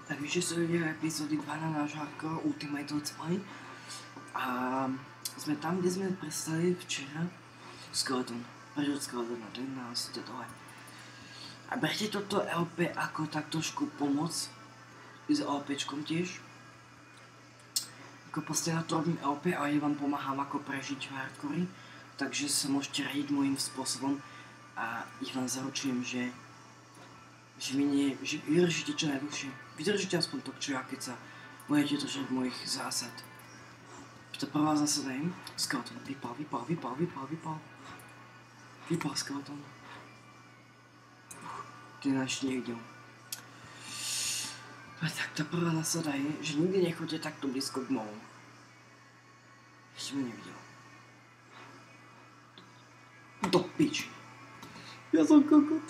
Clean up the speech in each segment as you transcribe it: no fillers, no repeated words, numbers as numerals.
Takže sledujem epizódy 2 na náš hardcore Ultimate Let's Play. A sme tam, kde sme prestali včera Skeleton. Prežil Skeleton a ten nás tohle. A berte toto LP ako tak trošku pomoc. S LPčkom tiež. Ako proste na to robím LP a ja vám pomáham ako prežiť v hardcore. Takže sa môžete radiť môjim spôsobom. A ich vám zaručujem, že vydržíte čo najdlhšie. Vydržíte aspoň to, čo ja, keď sa budete držať mojich zásad. To prvá zásada je Skeleton. Vypal Skeleton. Ty nás ešte nevidel. A tak tá prvá zásada je, že nikdy nechoďte takto blízko k molu. Ešte ma nevidel. Do piči. Ja som kokot.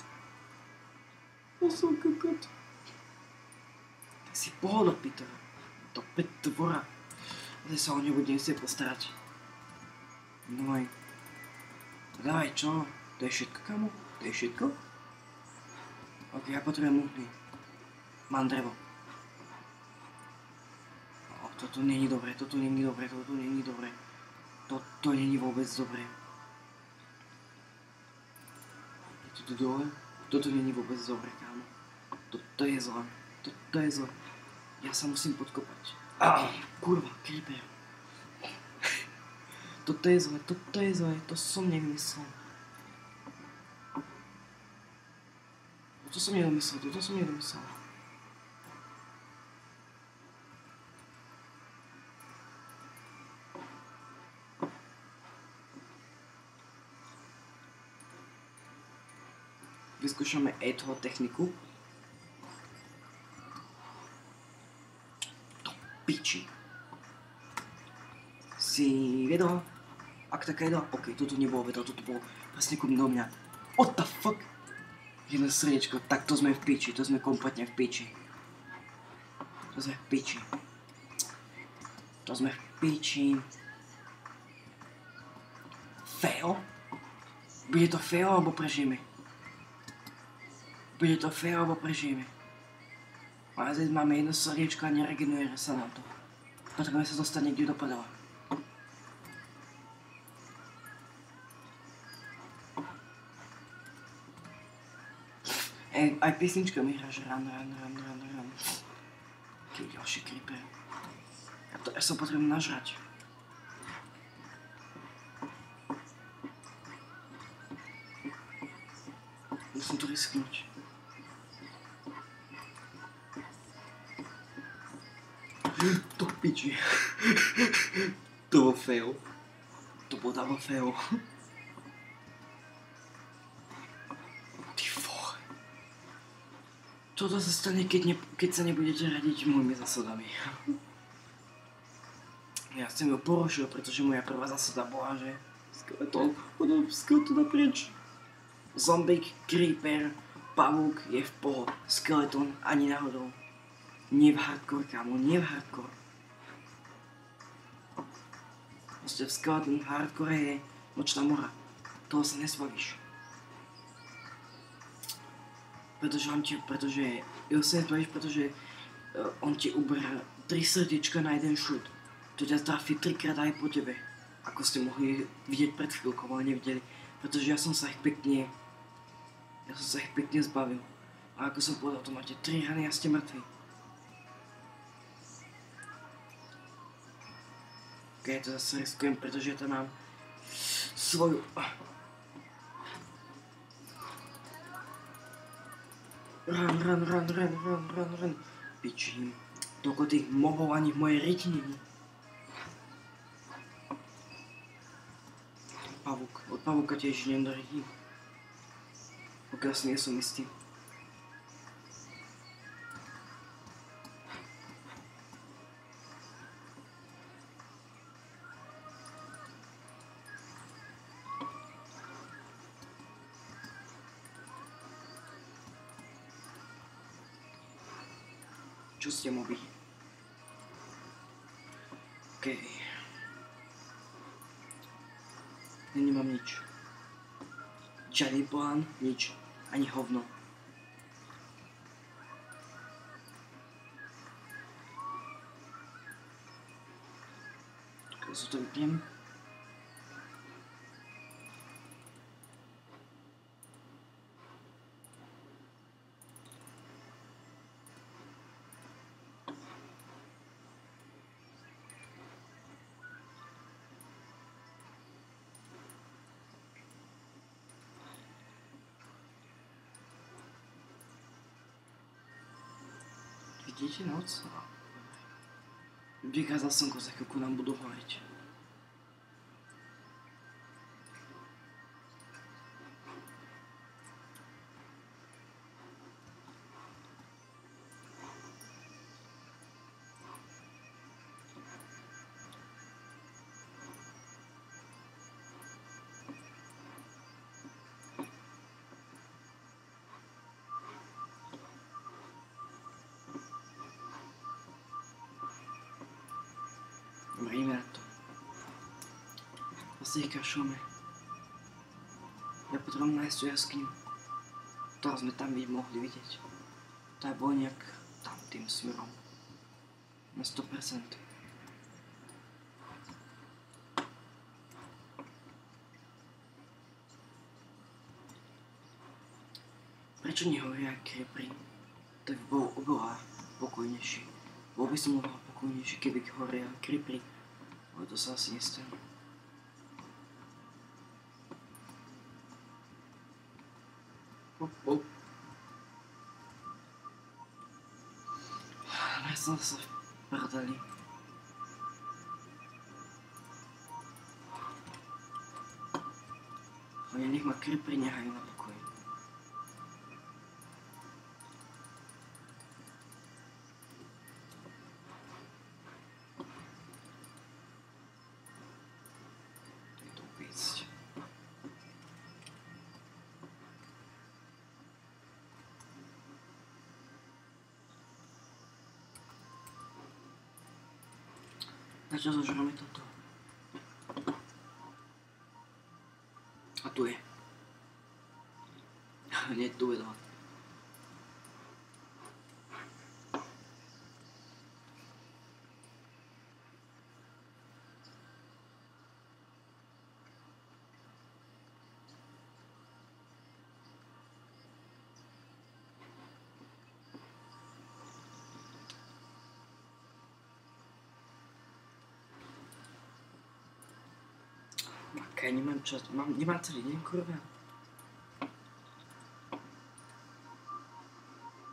Tak si pohoda, Peter. To petvora. Ale sa o ňu budem si postarať. No aj. Dávaj, čo? To je všetko, kamo? To je všetko? Ok, ja potrebujem uhlie. Mám drevo. O, toto není dobré. Toto není vôbec dobré. Je to tu dole? Toto není vôbec dobré, kámo. Toto je zle. Ja sa musím podkopať. Kurva, creeper. Toto je zle. To som nevymyslel. Vyskúšame toho techniku. To piči. Si vedel? Ak taká jedla? Ok, toto nebolo vedel, toto bolo presne do mňa. What the fuck? Jedno srdiečko, tak to sme v piči, to sme kompletne v piči. Fail? Bude to fail alebo prežijeme? Ale zde máme jedno srdiečko a neregeneruje sa nám to. Potrebujeme sa dostať niekde do prdele. Aj piesnička mi hrá, že run. Keď ďalší creeper. Ja sa potrebujem nažrať. Musím to risknúť. To piči. To bol fail. To bol double fail. Ty vole. Toto sa stane, keď sa nebudete radiť môjmi zásadami. Ja som ju porušil, pretože moja prvá zásada bola, že Skeleton naprieč. Zombík, creeper, pavúk je v pohode. Skeleton ani náhodou. Nie v hardcore, kámo, nie v hardcore. Proste v Skeleton hardcore je nočná mora. Toho sa nesbavíš. Pretože on ti uberá 3 srdiečka na jeden šut. To ťa trafí 3-krát aj po tebe. Ako ste mohli vidieť pred chvíľkou, ale nevideli. Pretože ja som sa ich pekne zbavil. A ako som povedal, to máte 3 rany a ste mŕtvi. Ok, to zase riskujem, pretože ja tam mám svoju... Run. Piči. Toľko tých mobov ani v mojej rytine. Pavúk. Od pavúka tiež idem do rytiny. Pokiaľ si nie som istý. Čo ste moby? Okej. Nemám nič. Žiadny plán, nič. Ani hovno. Ja si to vypnem. Vidíte noc? Vykázal slnko, za chvíľku nám budú horiť. Vríme na to. Zase kašľame. Ja potrebujem nájsť tú jaskyňu. To sme tam mohli vidieť. Tá bol nejak tam tým smerom. Na 100%. Prečo nehovoria creepery? Tak by bol oveľa pokojnejší. Bol by som oveľa pokojnejší, keby horia creepery. Ale to sa asi nestane. Hop, hop. Ja som sa vprdali. Ale nech ma creepery nehajú na pokoj. Na čo zožrame toto? A tu je. Nie, tu je to. Ja nemám čas, nemám celý deň, kurva.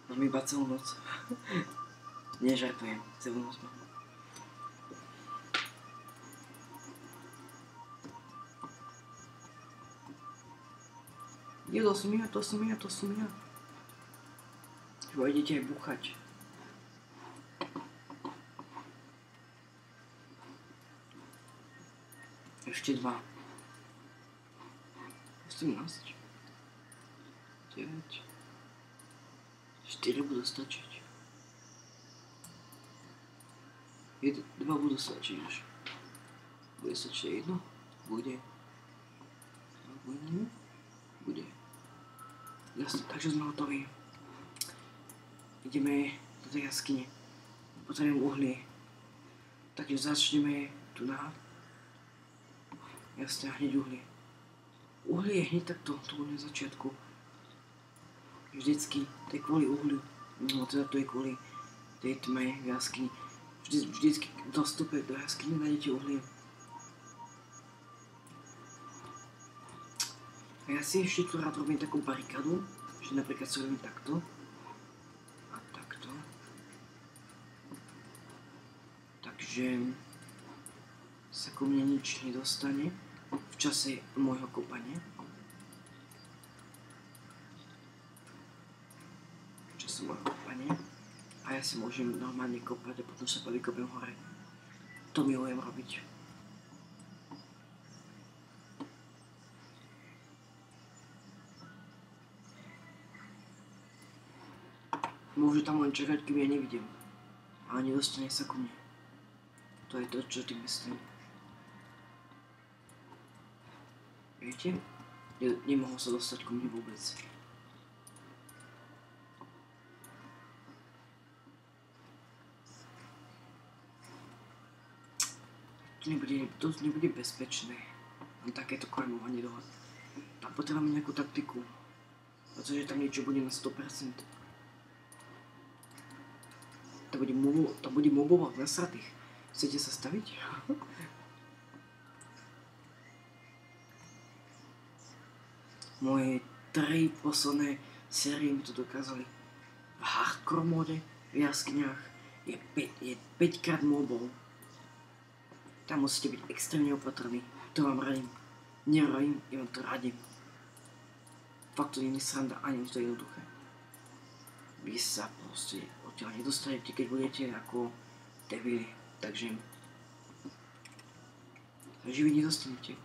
Mám iba celú noc. Nežartujem, celú noc mám. To som ja. Čo idete aj búchať. Ešte 2. 18. 9. 4 budú stačiť. 2 budú stačiť už. Bude stačiť 1? Bude. Bude. Jasne, takže sme hotoví. Ideme do tej jaskyne. Potrebujem uhlie. Takže začneme tu na. Jasne, hneď uhlie. Uhlie je hneď takto, tu na začiatku. Vždycky, to je kvôli uhliu. No teda to je kvôli tej tme v jaskyni. Vždycky do vstupe do jaskyne nájdete uhlie. A ja si ešte tu rád robím takú barikádu, že napríklad si robím takto. A takto. Takže sa ku mne nič nedostane v čase môjho kopania. A ja si môžem normálne kopať a potom sa vykopem hore. To milujem robiť. Môžu tam len čakať, kým ja nevidím. Ale nedostane sa ku mne. To je to, čo tým myslím. Viete? Nemohol sa dostať ku mne vôbec. to nebude bezpečné. Mám takéto klaimovanie dole. Tam potrebujeme nejakú taktiku. Pretože tam niečo bude na 100%. Tam bude mobov nasratých. Chcete sa staviť? Moje 3 posledné série mi to dokázali. V hardcore móde, v jaskyniach je 5 krát mobov. Tam musíte byť extrémne opatrní. To vám radím. Neradím, ja vám to radím. Fakt to nie je sranda, ani to je jednoduché. Vy sa proste odtiaľ nedostanete, keď budete ako debili. Takže vy nedostanete.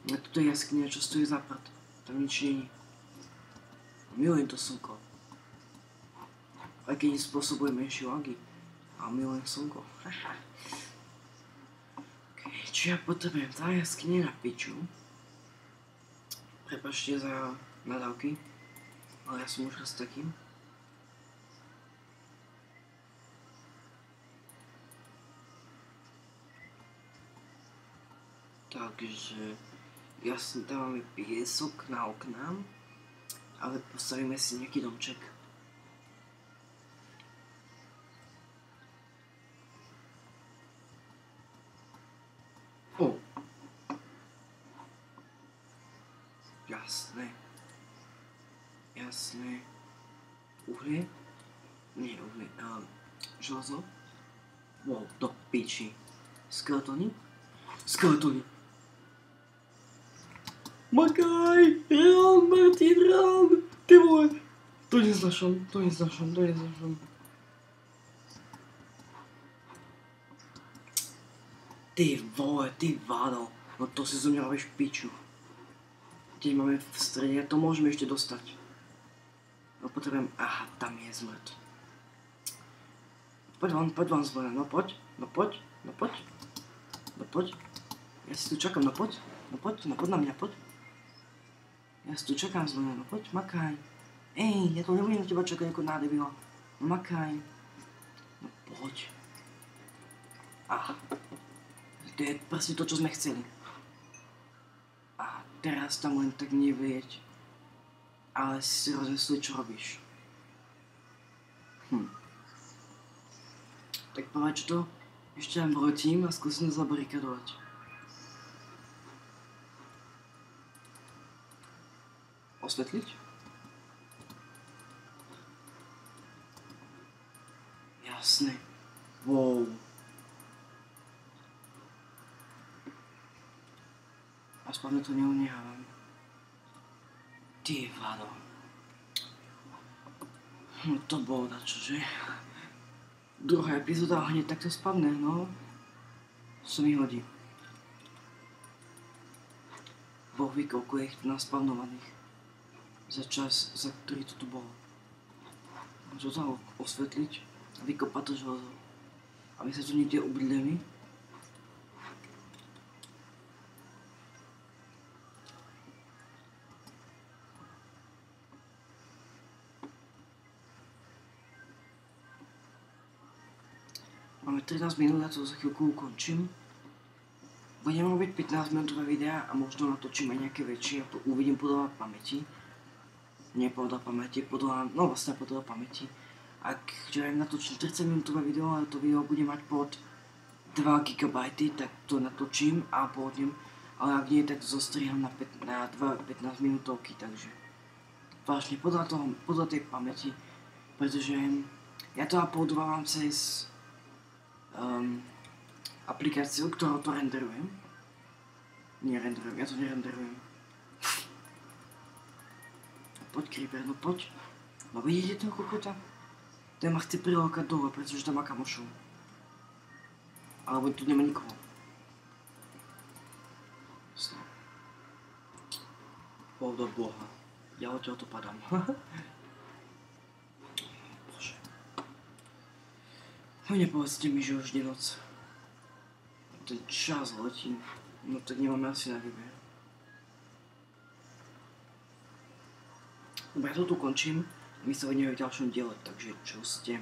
Na toto je jaskyňa, čo stojí za prd. Tam nič není. Milujem to slnko. Aj keď spôsobuje menšie lagy. A milujem slnko. Čo ja potrebujem? Tá jaskyňa na piču. Prepačte za nadávky, ale ja som už raz takým. Takže jasne dávame piesok na oknám, ale postavíme si nejaký domček. Jasné. Uhlie? Nie uhlie, železo. Wow, do piči. Skeletony? Skeletony! Makaj! Run, Martin, run! Ty vole! To neznášam. Ty vole, ty vádo. No to si zo mňa robíš piču. Keď máme v strede, to môžeme ešte dostať. No potrebujem, aha, tam je zmrt. Poď von zvolen, no poď. Ja si tu čakám, no poď na mňa, poď. Ja si tu čakám zvolen, no poď, makaj. Ej, ja tu nebudem na teba čakať ako nádebila. No makaj. No poď. Aha. To je presne to, čo sme chceli. A teraz tam len tak nevieť. Ale si rozmyslí, čo robíš. Tak povedz to, ešte len vrotím a skúsim zabarikadovať. Osvetliť? Jasné. Wow. Aspoň to neunehávam. Ty vado. No to bolo dačo, že? Druhá epizóda hneď takto spadne, no. Sa mi hodí. Boh ví, koľko je ich tu naspavnovaných. Za čas, za ktorý to tu bolo. Môžu to osvetliť a vykopať to železo. Aby sa tu niekde ubydleli. Máme 13 minút, ja to za chvíľku ukončím. Budem robiť 15 minútové videa a možno natočím aj nejaké väčšie, uvidím podľa pamäti. Nie podľa pamäti, vlastne podľa pamäti. Ak natočím 30 minútové video, ale to video bude mať pod 2 GB, tak to natočím a pohodnem. Ale ak nie, tak to zostriham na 15 minútovky, takže vážne podľa tej pamäti, pretože ja to uploadovávam cez aplikáciu, ktorou to renderujem. Ja to nerenderujem. Poď, Creeper, no poď. No vidíte toho kokota? Ten ma chce prilákať dole, pretože tam má kamošov. Alebo tu nemá nikoho. Snad. Povda Boha. Ja od to padám. No nepovedzte mi, že už je noc. Ten čas letí. No tak nemáme asi na výber. Dobre, ja to tu končím. My sa vidíme v ďalšom diele, takže čo ste.